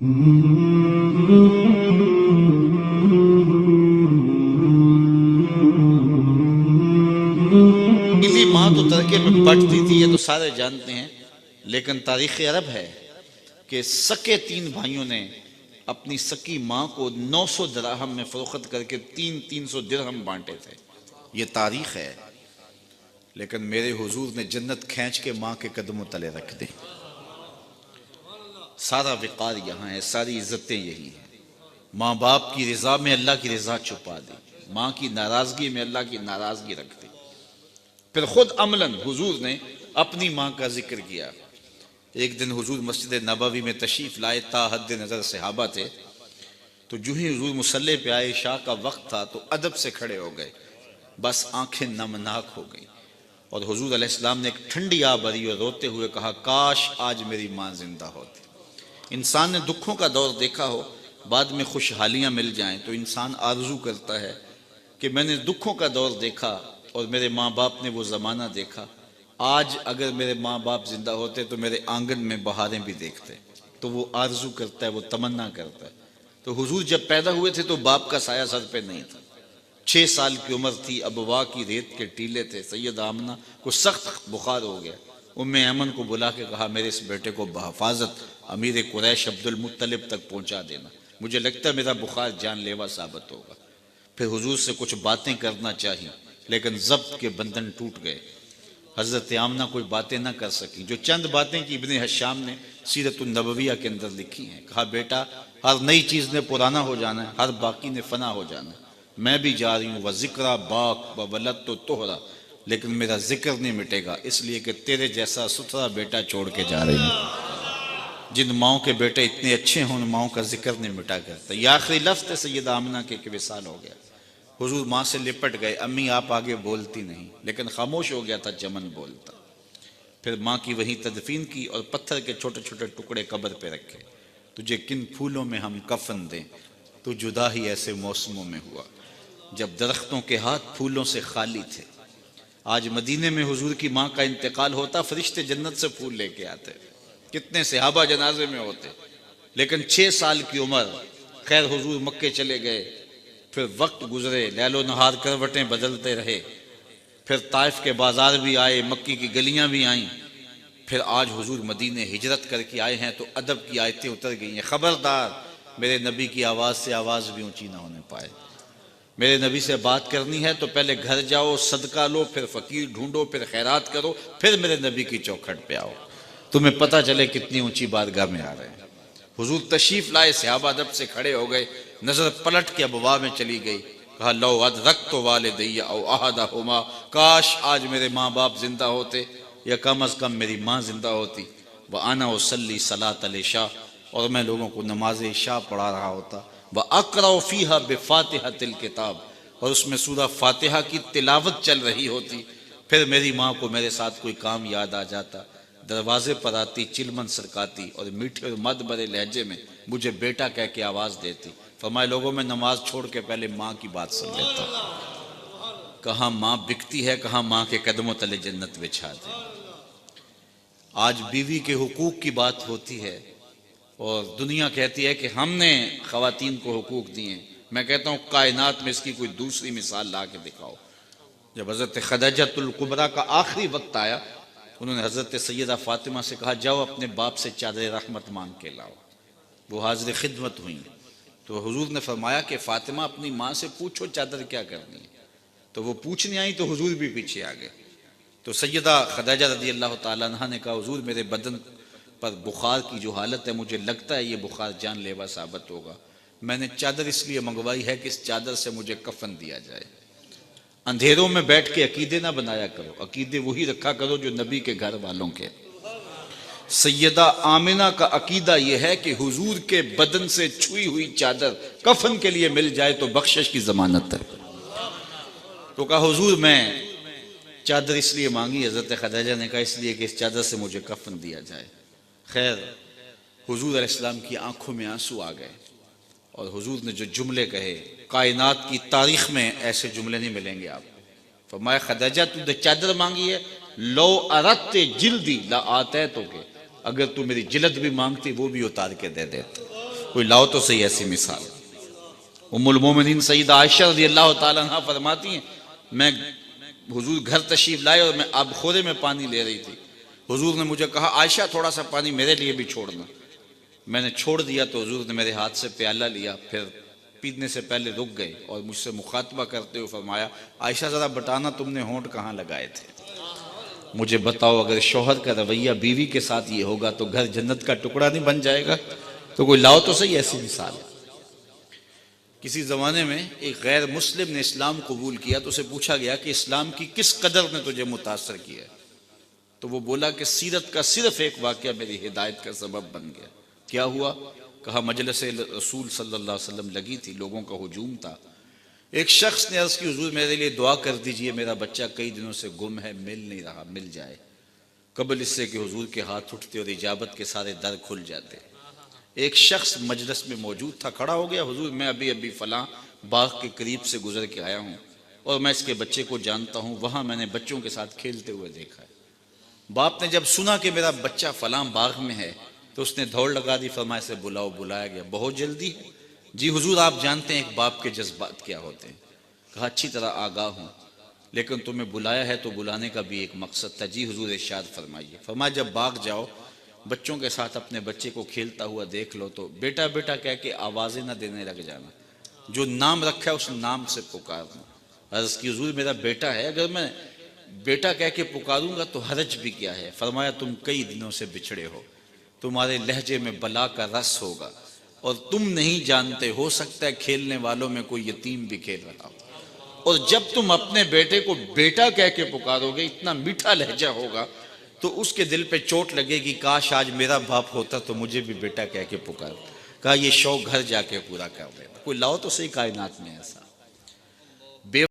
اسی ماں تو ترکے میں بٹتی تھی، یہ تو سارے جانتے ہیں، لیکن تاریخ عرب ہے کہ سکے تین بھائیوں نے اپنی سکی ماں کو 900 دراہم میں فروخت کر کے 300 درہم بانٹے تھے. یہ تاریخ ہے. لیکن میرے حضور نے جنت کھینچ کے ماں کے قدموں تلے رکھ دی. سارا وقار یہاں ہے، ساری عزتیں یہی ہیں. ماں باپ کی رضا میں اللہ کی رضا چھپا دی، ماں کی ناراضگی میں اللہ کی ناراضگی رکھ دی. پھر خود عملاً حضور نے اپنی ماں کا ذکر کیا. ایک دن حضور مسجد نبوی میں تشریف لائے، تا حد نظر صحابہ تھے. تو جو ہی حضور مصلی پہ آئے، عشاء کا وقت تھا، تو ادب سے کھڑے ہو گئے، بس آنکھیں نمناک ہو گئیں. اور حضور علیہ السلام نے ایک ٹھنڈی آہ بھری اور روتے ہوئے کہا، کاش آج میری ماں زندہ ہوتی. انسان نے دکھوں کا دور دیکھا ہو، بعد میں خوشحالیاں مل جائیں تو انسان آرزو کرتا ہے کہ میں نے دکھوں کا دور دیکھا اور میرے ماں باپ نے وہ زمانہ دیکھا، آج اگر میرے ماں باپ زندہ ہوتے تو میرے آنگن میں بہاریں بھی دیکھتے. تو وہ آرزو کرتا ہے، وہ تمنا کرتا ہے. تو حضور جب پیدا ہوئے تھے تو باپ کا سایہ سر پہ نہیں تھا. 6 سال کی عمر تھی، ابوا کی ریت کے ٹیلے تھے. سید آمنہ کو سخت بخار ہو گیا. ام ایمن کو بلا کے کہا، میرے اس بیٹے کو بحفاظت امیر قریش عبد المطلب تک پہنچا دینا، مجھے لگتا ہے میرا بخار جان لیوا ثابت ہوگا. پھر حضور سے کچھ باتیں کرنا چاہی، لیکن ضبط کے بندھن ٹوٹ گئے. حضرت آمنہ کوئی باتیں نہ کر سکی. جو چند باتیں کی ابن حشام نے سیرت النبویہ کے اندر لکھی ہیں. کہا، بیٹا، ہر نئی چیز نے پرانا ہو جانا ہے، ہر باقی نے فنا ہو جانا ہے. میں بھی جا رہی ہوں، وَذِكْرَ باق وَوَلَدْتُ تُہْرَ، لیکن میرا ذکر نہیں مٹے گا، اس لیے کہ تیرے جیسا ستھرا بیٹا چھوڑ کے جا رہی ہوں. جن ماؤں کے بیٹے اتنے اچھے ہوں، ان ماؤں کا ذکر نہیں مٹا کرتا. یہ آخری لفظ تھے سید آمنہ کے کہ وصال ہو گیا. حضور ماں سے لپٹ گئے. امی آپ آگے بولتی نہیں، لیکن خاموش ہو گیا تھا چمن بولتا. پھر ماں کی وہیں تدفین کی اور پتھر کے چھوٹے چھوٹے ٹکڑے قبر پہ رکھے. تجھے کن پھولوں میں ہم کفن دیں، تو جدا ہی ایسے موسموں میں ہوا جب درختوں کے ہاتھ پھولوں سے خالی تھے. آج مدینے میں حضور کی ماں کا انتقال ہوتا، فرشتے جنت سے پھول لے کے آتے، کتنے صحابہ جنازے میں ہوتے. لیکن 6 سال کی عمر. خیر حضور مکے چلے گئے. پھر وقت گزرے، لیل و نہار کروٹیں بدلتے رہے. پھر طائف کے بازار بھی آئے، مکی کی گلیاں بھی آئیں. پھر آج حضور مدینے ہجرت کر کے آئے ہیں تو ادب کی آیتیں اتر گئی ہیں. خبردار، میرے نبی کی آواز سے آواز بھی اونچی نہ ہونے پائے. میرے نبی سے بات کرنی ہے تو پہلے گھر جاؤ، صدقہ لو، پھر فقیر ڈھونڈو، پھر خیرات کرو، پھر میرے نبی کی چوکھٹ پہ آؤ، تمہیں پتہ چلے کتنی اونچی بارگاہ میں آ رہے ہیں. حضور تشریف لائے، صحابہ ادب سے کھڑے ہو گئے. نظر پلٹ کے ابوا میں چلی گئی. کہا، لو ادرکت والدی او احدہما، کاش آج میرے ماں باپ زندہ ہوتے، یا کم از کم میری ماں زندہ ہوتی. وانا اصلی صلاۃ العشاء، اور میں لوگوں کو نماز عشاء پڑھا رہا ہوتا. واقرأ فیہا بفاتحۃ الکتاب، اور اس میں سورہ فاتحہ کی تلاوت چل رہی ہوتی. پھر میری ماں کو میرے ساتھ کوئی کام یاد آ جاتا، دروازے پر آتی، چلمن سرکاتی اور میٹھے اور مد بھرے لہجے میں مجھے بیٹا کہہ کے آواز دیتی. فرمائے، لوگوں میں نماز چھوڑ کے پہلے ماں کی بات سن لیتا. کہاں ماں بکتی ہے، کہاں ماں کے قدموں تلے جنت بچھا دے. آج بیوی کے حقوق کی بات ہوتی ہے اور دنیا کہتی ہے کہ ہم نے خواتین کو حقوق دیے. میں کہتا ہوں کائنات میں اس کی کوئی دوسری مثال لا کے دکھاؤ. جب حضرت خدیجۃ الکبریٰ کا آخری وقت آیا، انہوں نے حضرت سیدہ فاطمہ سے کہا، جاؤ اپنے باپ سے چادر رحمت مانگ کے لاؤ. وہ حاضر خدمت ہوئیں. تو حضور نے فرمایا کہ فاطمہ اپنی ماں سے پوچھو چادر کیا کرنی ہے. تو وہ پوچھنے آئیں تو حضور بھی پیچھے آ گئے. تو سیدہ خدیجہ رضی اللہ تعالیٰ عنہ نے کہا، حضور میرے بدن پر بخار کی جو حالت ہے، مجھے لگتا ہے یہ بخار جان لیوا ثابت ہوگا. میں نے چادر اس لیے منگوائی ہے کہ اس چادر سے مجھے کفن دیا جائے. اندھیروں میں بیٹھ کے عقیدے نہ بنایا کرو، عقیدے وہی رکھا کرو جو نبی کے گھر والوں کے. سیدہ آمنہ کا عقیدہ یہ ہے کہ حضور کے بدن سے چھوئی ہوئی چادر کفن کے لیے مل جائے تو بخشش کی ضمانت ہے. تو کہا، حضور میں چادر اس لیے مانگی. حضرت خدیجہ نے کہا، اس لیے کہ اس چادر سے مجھے کفن دیا جائے. خیر حضور علیہ السلام کی آنکھوں میں آنسو آ گئے اور حضور نے جو جملے کہے، کائنات کی تاریخ میں ایسے جملے نہیں ملیں گے آپ کو. فرمایا، خدیجہ تو نے چادر مانگی ہے، لو اردت جلدی لا آتیتک، اگر تو میری جلد بھی مانگتی وہ بھی اتار کے دے دیتا. کوئی لاؤ تو صحیح ایسی مثال۔ ام المومنین سیدہ عائشہ رضی اللہ تعالیٰ عنہ فرماتی ہیں میں حضور گھر تشریف لائے اور میں اب خورے میں پانی لے رہی تھی، حضور نے مجھے کہا عائشہ تھوڑا سا پانی میرے لیے بھی چھوڑنا، میں نے چھوڑ دیا تو حضور نے میرے ہاتھ سے پیالہ لیا، پھر پینے سے پہلے رک گئے اور مجھ سے مخاطبہ کرتے ہوئے فرمایا عائشہ ذرا بتانا تم نے ہونٹ کہاں لگائے تھے، مجھے بتاؤ اگر شوہر کا رویہ بیوی کے ساتھ یہ ہوگا تو گھر جنت کا ٹکڑا نہیں بن جائے گا؟ تو کوئی لاؤ تو صحیح ایسی مثال۔ کسی زمانے میں ایک غیر مسلم نے اسلام قبول کیا تو اسے پوچھا گیا کہ اسلام کی کس قدر نے تجھے متاثر کیا، تو وہ بولا کہ سیرت کا صرف ایک واقعہ میری ہدایت کا سبب بن گیا۔ کیا ہوا؟ کہا مجلس رسول صلی اللہ علیہ وسلم لگی تھی، لوگوں کا ہجوم تھا، ایک شخص نے عرض کی حضور میرے لیے دعا کر دیجئے، میرا بچہ کئی دنوں سے گم ہے، مل نہیں رہا، مل جائے، قبل اس سے کہ حضور کے ہاتھ اٹھتے اور اجابت کے سارے در کھل جاتے۔ ایک شخص مجلس میں موجود تھا، کھڑا ہو گیا، حضور میں ابھی فلاں باغ کے قریب سے گزر کے آیا ہوں اور میں اس کے بچے کو جانتا ہوں، وہاں میں نے بچوں کے ساتھ کھیلتے ہوئے دیکھا ہے۔ باپ نے جب سنا کہ میرا بچہ فلاں باغ میں ہے تو اس نے دوڑ لگا دی، فرمایا اسے بلاؤ، بلایا گیا، بہت جلدی ہے؟ جی حضور آپ جانتے ہیں ایک باپ کے جذبات کیا ہوتے ہیں۔ کہا اچھی طرح آگاہ ہوں، لیکن تمہیں بلایا ہے تو بلانے کا بھی ایک مقصد تھا۔ جی حضور ارشاد فرمائیے۔ فرمایا جب باغ جاؤ بچوں کے ساتھ اپنے بچے کو کھیلتا ہوا دیکھ لو تو بیٹا بیٹا کہہ کے آوازیں نہ دینے لگ جانا، جو نام رکھا ہے اس نام سے پکارنا۔ عرض کی حضور میرا بیٹا ہے، اگر میں بیٹا کہہ کے پکاروں گا تو حرج بھی کیا ہے؟ فرمایا تم کئی دنوں سے بچھڑے ہو، تمہارے لہجے میں بلا کا رس ہوگا اور تم نہیں جانتے، ہو سکتا ہے کھیلنے والوں میں کوئی یتیم بھی کھیل رہا ہو، اور جب تم اپنے بیٹے کو بیٹا کہہ کے پکارو گے، اتنا میٹھا لہجہ ہوگا تو اس کے دل پہ چوٹ لگے گی، کاش آج میرا باپ ہوتا تو مجھے بھی بیٹا کہہ کے پکار۔ کہا یہ شوق گھر جا کے پورا کر دینا۔ کوئی لاؤ تو صحیح کائنات میں ایسا۔